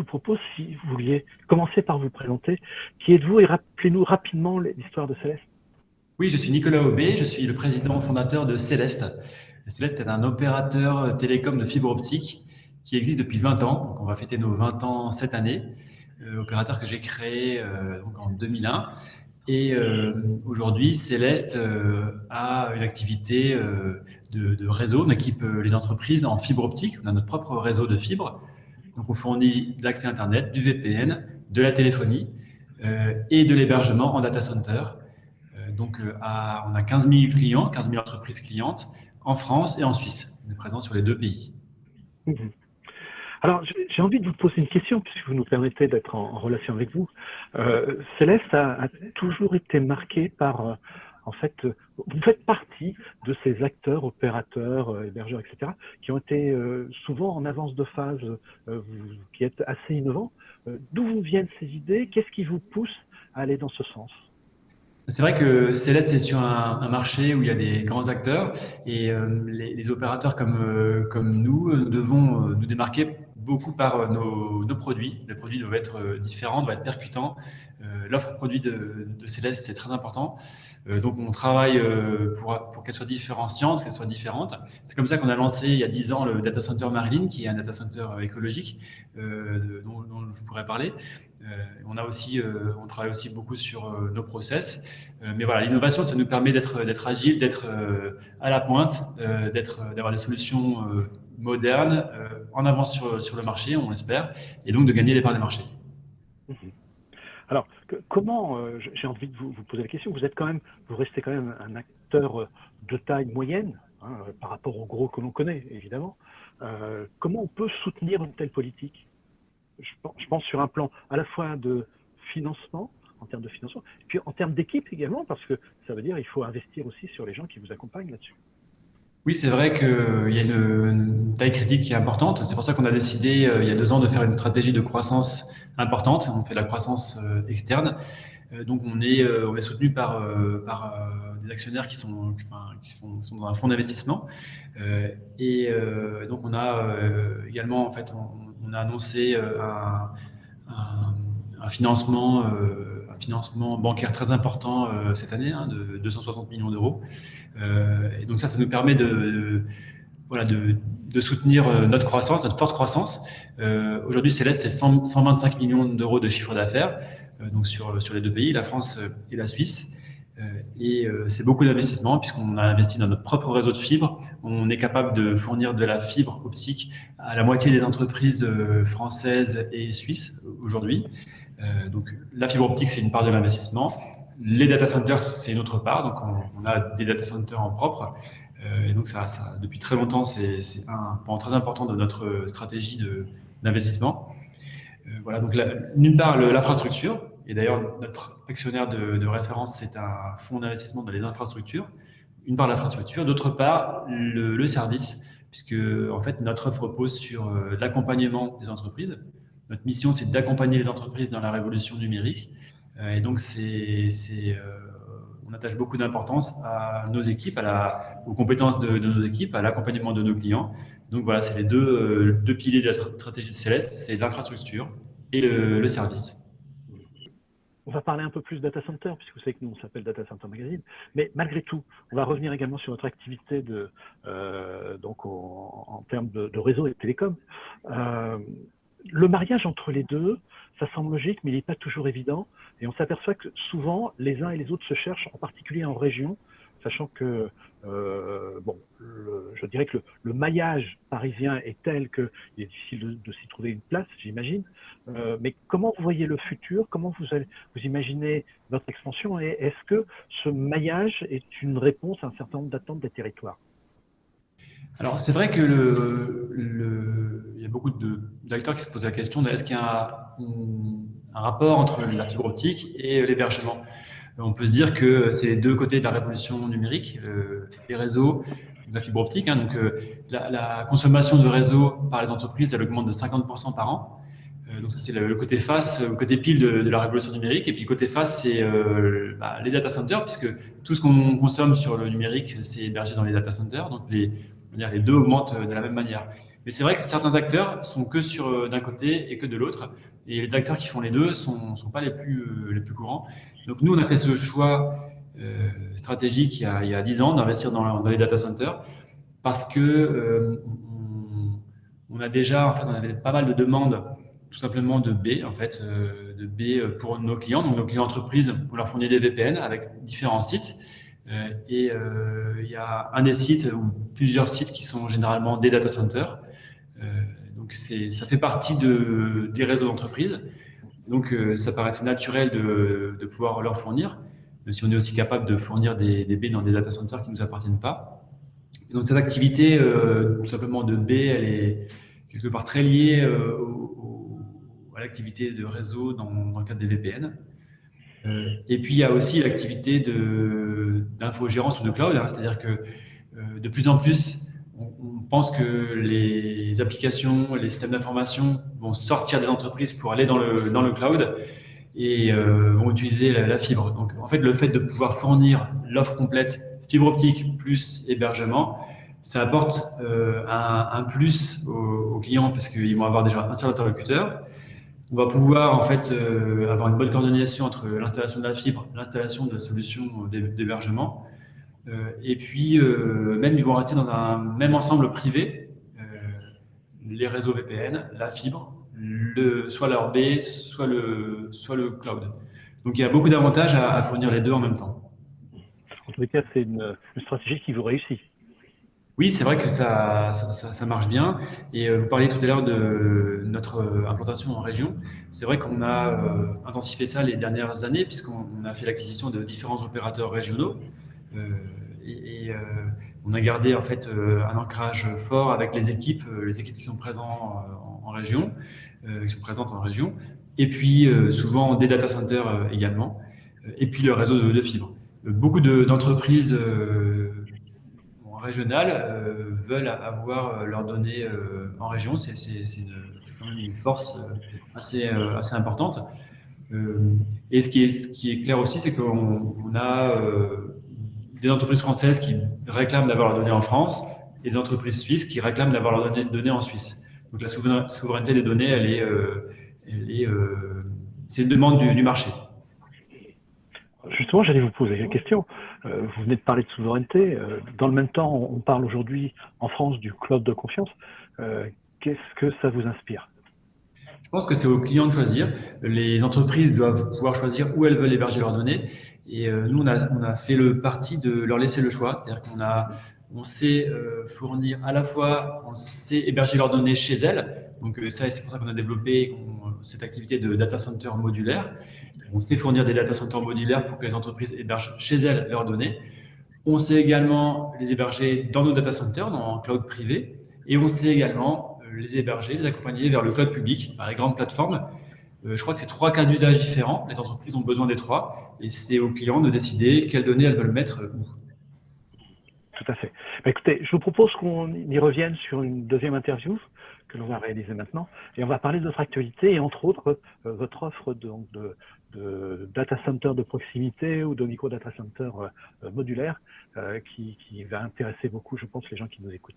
vous propose, si vous vouliez commencer par vous présenter, qui êtes-vous et rappelez-nous rapidement l'histoire de Céleste. Oui, je suis Nicolas Aubé, je suis le président fondateur de Céleste. Céleste est un opérateur télécom de fibre optique qui existe depuis 20 ans. Donc on va fêter nos 20 ans cette année. Opérateur que j'ai créé donc en 2001. Et aujourd'hui, Céleste a une activité de réseau. On équipe les entreprises en fibre optique. On a notre propre réseau de fibre. Donc on fournit de l'accès Internet, du VPN, de la téléphonie et de l'hébergement en data center. On a 15 000 clients, 15 000 entreprises clientes en France et en Suisse. On est présent sur les deux pays. Mhm. Alors, j'ai envie de vous poser une question, puisque vous nous permettez d'être en relation avec vous. Céleste a toujours été marqué par, en fait, vous faites partie de ces acteurs, opérateurs, hébergeurs, etc., qui ont été souvent en avance de phase, qui êtes assez innovants. D'où vous viennent ces idées? Qu'est-ce qui vous pousse à aller dans ce sens? C'est vrai que Céleste est sur un marché où il y a des grands acteurs et les opérateurs comme nous devons nous démarquer beaucoup par nos produits. Les produits doivent être différents, doivent être percutants. L'offre produit de Céleste, c'est très important. Donc on travaille pour qu'elle soit différenciante, qu'elle soit différente. C'est comme ça qu'on a lancé il y a 10 ans le data center Marilyn, qui est un data center écologique dont je pourrais parler. On travaille aussi beaucoup sur nos process. Mais voilà, l'innovation, ça nous permet d'être agile, d'être à la pointe, d'avoir des solutions modernes, en avance sur le marché, on espère, et donc de gagner les parts des marchés. Mhm. Alors, comment, j'ai envie de vous poser la question, vous restez quand même un acteur de taille moyenne, hein, par rapport aux gros que l'on connaît, évidemment. Comment on peut soutenir une telle politique? Je pense sur un plan à la fois de financement, en termes de financement, et puis en termes d'équipe également, parce que ça veut dire qu'il faut investir aussi sur les gens qui vous accompagnent là-dessus. Oui, c'est vrai qu'il y a une taille critique qui est importante. C'est pour ça qu'on a décidé, il y a 2 ans, de faire une stratégie de croissance importante. On fait de la croissance externe. Donc on est soutenu par des actionnaires sont dans un fonds d'investissement. Donc on a également, en fait, on a annoncé un financement bancaire très important cette année, hein, de 260 millions d'euros. Et donc ça nous permet voilà, de soutenir notre croissance, notre forte croissance. Aujourd'hui, Céleste, c'est 125 millions d'euros de chiffre d'affaires, donc sur les deux pays, la France et la Suisse. C'est beaucoup d'investissement puisqu'on a investi dans notre propre réseau de fibres. On est capable de fournir de la fibre optique à la moitié des entreprises françaises et suisses aujourd'hui. Donc la fibre optique, c'est une part de l'investissement. Les data centers, c'est une autre part. Donc on a des data centers en propre. Et donc depuis très longtemps, c'est un point très important de notre stratégie d'investissement. Voilà, donc d'une part, l'infrastructure. Et d'ailleurs, notre actionnaire de référence, c'est un fonds d'investissement dans les infrastructures. Une part, l'infrastructure. D'autre part, le service, puisque en fait, notre offre repose sur l'accompagnement des entreprises. Notre mission, c'est d'accompagner les entreprises dans la révolution numérique. Et donc, on attache beaucoup d'importance à nos équipes, aux compétences de nos équipes, à l'accompagnement de nos clients. Donc voilà, c'est les deux piliers de la stratégie de Céleste, c'est l'infrastructure et le service. On va parler un peu plus data center, puisque vous savez que nous, on s'appelle Data Center Magazine. Mais malgré tout, on va revenir également sur votre activité en termes de réseau et de télécom. Le mariage entre les deux, ça semble logique, mais il n'est pas toujours évident. Et on s'aperçoit que souvent, les uns et les autres se cherchent, en particulier en région, sachant que, je dirais que le maillage parisien est tel qu'il est difficile de s'y trouver une place, j'imagine. Mais comment vous voyez le futur? Comment vous imaginez votre expansion? Et est-ce que ce maillage est une réponse à un certain nombre d'attentes des territoires? Alors, c'est vrai que il y a beaucoup d'acteurs qui se posent la question de est-ce qu'il y a un rapport entre la fibre optique et l'hébergement. On peut se dire que c'est les deux côtés de la révolution numérique, les réseaux, la fibre optique. Hein, donc, la consommation de réseaux par les entreprises, elle augmente de 50% par an. Donc ça, c'est le côté face, le côté pile de la révolution numérique. Et puis le côté face, c'est les data centers, puisque tout ce qu'on consomme sur le numérique, c'est hébergé dans les data centers. Donc les deux augmentent de la même manière. Mais c'est vrai que certains acteurs sont que sur d'un côté et que de l'autre. Et les acteurs qui font les deux sont pas les plus courants. Donc nous, on a fait ce choix stratégique il y a 10 ans d'investir dans les data centers parce que on a déjà, en fait, on avait pas mal de demandes tout simplement de B, en fait, de B pour nos clients. Donc nos clients entreprises, on leur fournit des VPN avec différents sites. Il y a un des sites ou plusieurs sites qui sont généralement des data centers. Donc ça fait partie des réseaux d'entreprise. Donc ça paraissait naturel de pouvoir leur fournir, même si on est aussi capable de fournir des baies dans des data centers qui ne nous appartiennent pas. Et donc cette activité, tout simplement de baies, elle est quelque part très liée à l'activité de réseau dans le cadre des VPN. Et puis il y a aussi l'activité d'infogérance ou de cloud, hein, c'est-à-dire que de plus en plus, on pense que les applications, les systèmes d'information vont sortir des entreprises pour aller dans le cloud et vont utiliser la fibre. Donc, en fait, le fait de pouvoir fournir l'offre complète, fibre optique plus hébergement, ça apporte un plus aux clients parce qu'ils vont avoir déjà un seul interlocuteur. On va pouvoir en fait avoir une bonne coordination entre l'installation de la fibre, l'installation de la solution d'hébergement. Et puis, même, ils vont rester dans un même ensemble privé, les réseaux VPN, la fibre, soit leur B, soit le cloud. Donc, il y a beaucoup d'avantages à fournir les deux en même temps. En tous les cas, c'est une stratégie qui vous réussit. Oui, c'est vrai que ça marche bien. Et vous parliez tout à l'heure de notre implantation en région. C'est vrai qu'on a intensifié ça les dernières années, puisqu'on a fait l'acquisition de différents opérateurs régionaux. On a gardé en fait un ancrage fort avec les équipes qui sont présentes en région, qui sont présentes en région, et puis souvent des data centers également, et puis le réseau de fibre. Beaucoup d'entreprises régionales veulent avoir leurs données en région. C'est quand même une force assez importante. Et ce qui est clair aussi, c'est qu'on a des entreprises françaises qui réclament d'avoir leurs données en France et des entreprises suisses qui réclament d'avoir leurs données en Suisse. Donc la souveraineté des données, c'est une demande du marché. Justement, j'allais vous poser la question. Vous venez de parler de souveraineté. Dans le même temps, on parle aujourd'hui en France du cloud de confiance. Qu'est-ce que ça vous inspire ? Je pense que c'est aux clients de choisir. Les entreprises doivent pouvoir choisir où elles veulent héberger leurs données. Et nous, on a fait le parti de leur laisser le choix. C'est-à-dire on sait fournir à la fois, on sait héberger leurs données chez elles. Donc ça, c'est pour ça qu'on a développé cette activité de data center modulaire. On sait fournir des data centers modulaires pour que les entreprises hébergent chez elles leurs données. On sait également les héberger dans nos data centers, dans un cloud privé. Et on sait également les héberger, les accompagner vers le cloud public, vers les grandes plateformes. Je crois que c'est 3 cas d'usage différents. Les entreprises ont besoin des 3 et c'est aux clients de décider quelles données elles veulent mettre où. Tout à fait. Écoutez, je vous propose qu'on y revienne sur une deuxième interview que l'on va réaliser maintenant et on va parler de votre actualité et entre autres votre offre de data center de proximité ou de micro data center modulaire qui va intéresser beaucoup, je pense, les gens qui nous écoutent.